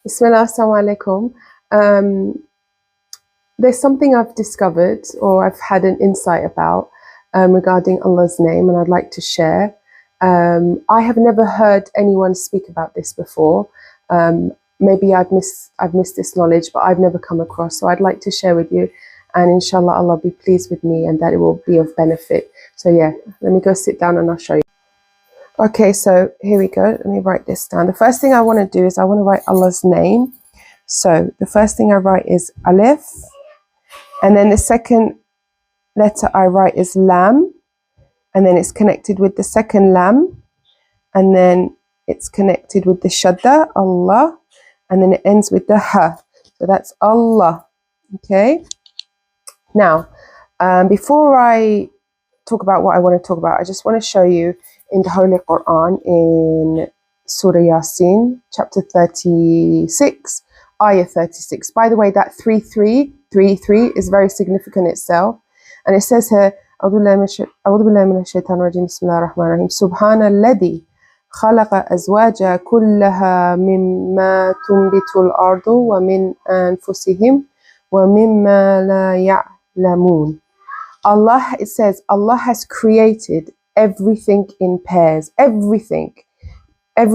Bismillah, assalamu alaikum. There's something I've discovered or I've had an insight about regarding Allah's name, and I'd like to share. I have never heard anyone speak about this before. Maybe I've missed this knowledge, but I've never come across. So I'd like to share with you, and inshallah Allah be pleased with me and that it will be of benefit. So yeah, let me go sit down and I'll show you. Okay, so here we go. Let me write this down. The first thing I want to do is I want to write Allah's name. So the first thing I write is Alif, and then the second letter I write is Lam, and then it's connected with the second Lam, and then it's connected with the Shadda, Allah, and then it ends with the Ha. So that's Allah. Okay. Now, before I talk about what I want to talk about, I just want to show you in the Holy Quran in Surah Yasin, chapter 36, ayah 36. By the way, that 33 is very significant itself. And it says here, أعوذ بالله من الشيطان الرجيم بسم الله الرحمن الرحيم سبحان الذي خلق أزواج كلها مما تنبت الأرض ومن أنفسهم ومما لا يعلمون. Allah, it says, Allah has created everything in pairs, everything that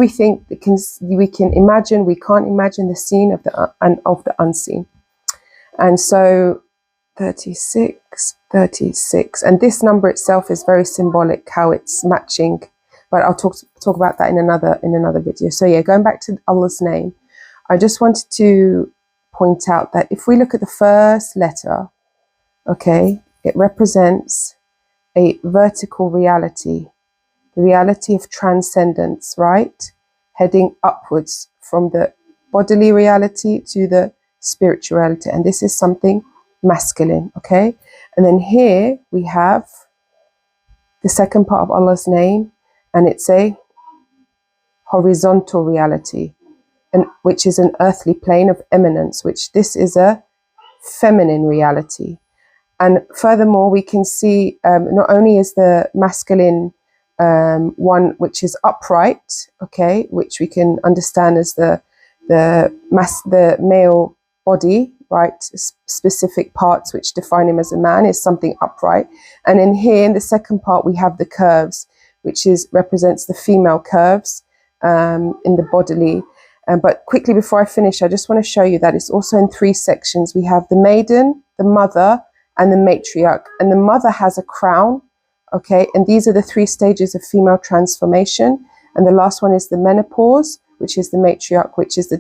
we can imagine. We can't imagine the seen of the unseen. And so 36, and this number itself is very symbolic, how it's matching, but I'll talk about that in another video. So yeah, going back to Allah's name, I just wanted to point out that if we look at the first letter, okay, it represents a vertical reality, the reality of transcendence, right? Heading upwards from the bodily reality to the spirituality. And this is something masculine, okay? And then here we have the second part of Allah's name, and it's a horizontal reality, and which is an earthly plane of eminence, which this is a feminine reality. And furthermore, we can see not only is the masculine one which is upright, okay, which we can understand as the male body, right, specific parts which define him as a man is something upright. And in here, in the second part, we have the curves, which represents the female curves in the bodily. But quickly before I finish, I just want to show you that it's also in 3 sections. We have the maiden, the mother, and the matriarch. And the mother has a crown, okay? And these are the 3 stages of female transformation. And the last one is the menopause, which is the matriarch, which is the